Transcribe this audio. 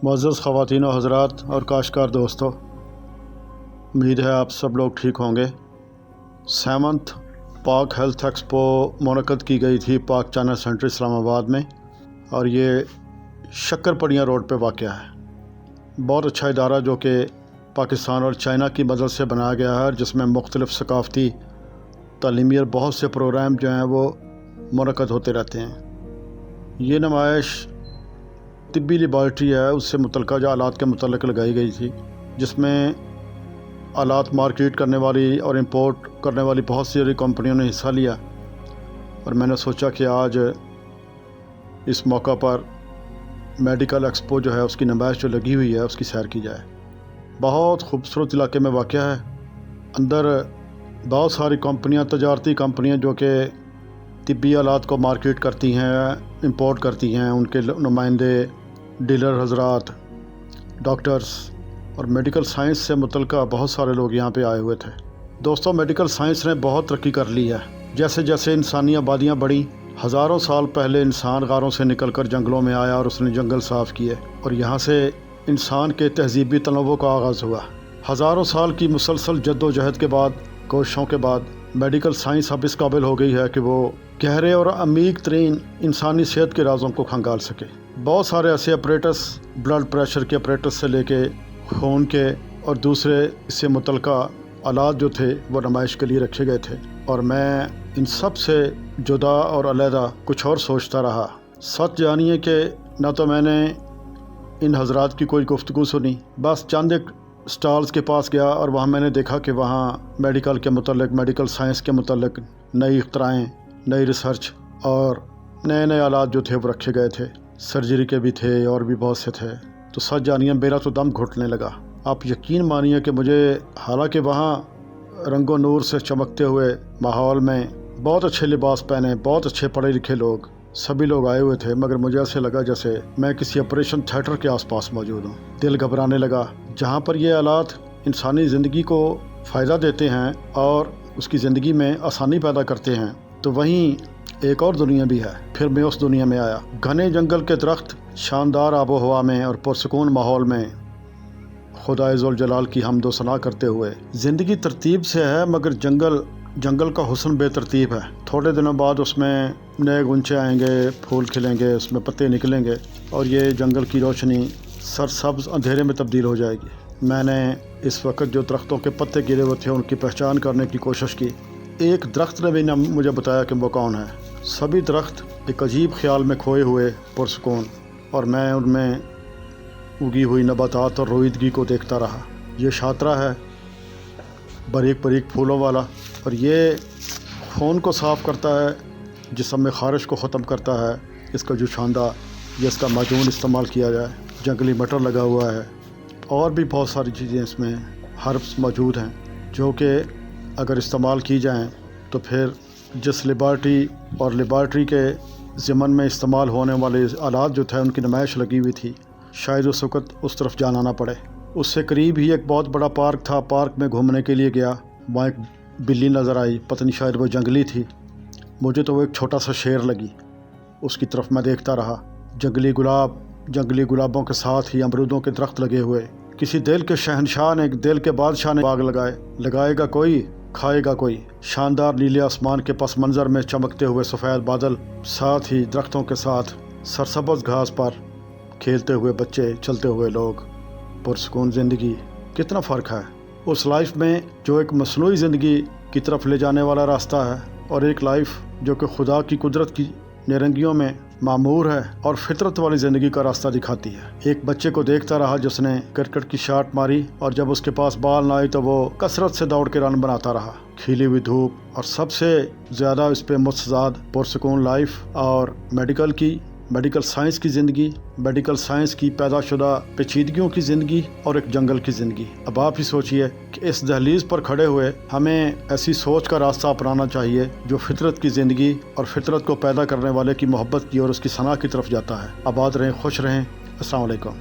मुअज़्ज़ज़ ख़वातीन व हज़रात और काश्तकार दोस्तों, उम्मीद है आप सब लोग ठीक होंगे। 7th पाक हेल्थ एक्सपो मुनक़्क़द की गई थी पाक चाइना सेंटर इस्लामाबाद में, और ये शक्करपड़ियाँ रोड पे वाक़या है। बहुत अच्छा इदारा जो कि पाकिस्तान और चाइना की मदद से बनाया गया है, जिसमें मुख्तलिफ़ सकाफ़ती तालीमी और बहुत से प्रोग्राम जो हैं वो मुनक़्क़द होते रहते हैं। ये नुमाइश तिब्बी लेबॉरेटरी है, उससे मुतल्लिक़ जो आलात के मुतल्लिक़ लगाई गई थी, जिसमें आलात मार्केट करने वाली और इंपोर्ट करने वाली बहुत सी कंपनियों ने हिस्सा लिया। और मैंने सोचा कि आज इस मौका पर मेडिकल एक्सपो जो है उसकी नुमाइश जो लगी हुई है उसकी सैर की जाए। बहुत खूबसूरत इलाके में वाक़या है। अंदर बहुत सारी कंपनियां, तजारती कंपनियां जो कि तिब्बी आलात को मार्केट करती हैं, इंपोर्ट करती हैं, उनके नुमाइंदे, डीलर हजरात, डॉक्टर्स और मेडिकल साइंस से मुतल्लिक़ बहुत सारे लोग यहाँ पे आए हुए थे। दोस्तों, मेडिकल साइंस ने बहुत तरक्की कर ली है। जैसे जैसे इंसानी आबादियाँ बढ़ी, हज़ारों साल पहले इंसान गारों से निकलकर जंगलों में आया और उसने जंगल साफ़ किए, और यहाँ से इंसान के तहज़ीबी तनव्वुर का आगाज़ हुआ। हज़ारों साल की मुसलसल जद्दोजहद के बाद, कोशिशों के बाद मेडिकल साइंस अब इस काबिल हो गई है कि वो गहरे और अमीक तरीन इंसानी सेहत के राज़ों को खंगाल सके। बहुत सारे ऐसे अपरेटस, ब्लड प्रेशर के अपरेटस से लेके खून के और दूसरे इससे मुतल्लिक़ आलात जो थे वो नुमाइश के लिए रखे गए थे, और मैं इन सब से जुदा और अलहदा कुछ और सोचता रहा। सच जानिए कि न तो मैंने इन हजरात की कोई गुफ्तगू सुनी, बस चंद एक स्टॉल्स के पास गया और वहाँ मैंने देखा कि वहाँ मेडिकल के मुतल्लिक़, मेडिकल साइंस के मुतल्लिक़ नई इख्तराएँ, नई रिसर्च और नए नए आलात जो थे वो रखे गए थे। सर्जरी के भी थे और भी बहुत से थे। तो सच जानिए मेरा तो दम घुटने लगा। आप यकीन मानिए कि मुझे, हालांकि वहाँ रंगो नूर से चमकते हुए माहौल में बहुत अच्छे लिबास पहने, बहुत अच्छे पढ़े लिखे लोग, सभी लोग आए हुए थे, मगर मुझे ऐसे लगा जैसे मैं किसी ऑपरेशन थिएटर के आसपास मौजूद हूँ। दिल घबराने लगा। जहाँ पर ये आलात इंसानी ज़िंदगी को फ़ायदा देते हैं और उसकी ज़िंदगी में आसानी पैदा करते हैं, तो वहीं एक और दुनिया भी है। फिर मैं उस दुनिया में आया। घने जंगल के दरख्त, शानदार आबो हवा में और पुरसकून माहौल में खुदा ज़ुल जलाल की हम्द व सना करते हुए। ज़िंदगी तरतीब से है, मगर जंगल का हुस्न बेतरतीब है। थोड़े दिनों बाद उसमें नए गुंचे आएंगे, फूल खिलेंगे, उसमें पत्ते निकलेंगे और ये जंगल की रोशनी सरसब्ज़ अंधेरे में तब्दील हो जाएगी। मैंने इस वक्त जो दरख्तों के पत्ते गिरे हुए थे उनकी पहचान करने की कोशिश की। एक दरख्त ने भी न मुझे बताया कि वो कौन है। सभी दरख्त एक अजीब ख्याल में खोए हुए, पुरसकून, और मैं उनमें उगी हुई नबातात और रोईदगी को देखता रहा। ये शातरा है, बारीक बारीक फूलों वाला, और ये खून को साफ़ करता है, जिस्म में ख़ारिश को ख़त्म करता है। इसका जुशांदा या इसका माजून इस्तेमाल किया जाए। जंगली मटर लगा हुआ है और भी बहुत सारी चीज़ें इसमें हर्ब्स मौजूद हैं, जो कि अगर इस्तेमाल की जाएँ तो फिर जिस लेबॉरेटरी के ज़िमन में इस्तेमाल होने वाले आलात जो थे उनकी नुमाइश लगी हुई थी, शायद उस वक़्त उस तरफ जाना ना पड़े। उससे करीब ही एक बहुत बड़ा पार्क था। पार्क में घूमने के लिए गया। वहाँ एक बिल्ली नज़र आई, पता नहीं शायद वो जंगली थी। मुझे तो वो एक छोटा सा शेर लगी। उसकी तरफ मैं देखता रहा। जंगली गुलाबों के साथ ही अमरूदों के दरख्त लगे हुए। किसी दिल के शहनशाह ने, दिल के बादशाह ने बाग लगाएगा कोई, खाएगा कोई। शानदार नीले आसमान के पस मंज़र में चमकते हुए सफ़ेद बादल, साथ ही दरख्तों के साथ सरसब्ज़ घास पर खेलते हुए बच्चे, चलते हुए लोग, पुरसकून ज़िंदगी। कितना फ़र्क है उस लाइफ में जो एक मसनूई ज़िंदगी की तरफ ले जाने वाला रास्ता है, और एक लाइफ जो कि खुदा की कुदरत की निरंगियों में मामूर है और फितरत वाली ज़िंदगी का रास्ता दिखाती है। एक बच्चे को देखता रहा जिसने क्रिकेट की शॉट मारी, और जब उसके पास बॉल ना आई तो वो कसरत से दौड़ के रन बनाता रहा। खिली हुई धूप, और सबसे ज़्यादा इस पे मुतज़ाद पुरसकून लाइफ और मेडिकल साइंस की ज़िंदगी, मेडिकल साइंस की पैदाशुदा पेचीदगियों की ज़िंदगी और एक जंगल की ज़िंदगी। अब आप ही सोचिए कि इस दहलीज़ पर खड़े हुए हमें ऐसी सोच का रास्ता अपनाना चाहिए जो फितरत की ज़िंदगी और फितरत को पैदा करने वाले की मोहब्बत की और उसकी सना की तरफ जाता है। आबाद रहें, खुश रहें। अस्सलाम वालेकुम।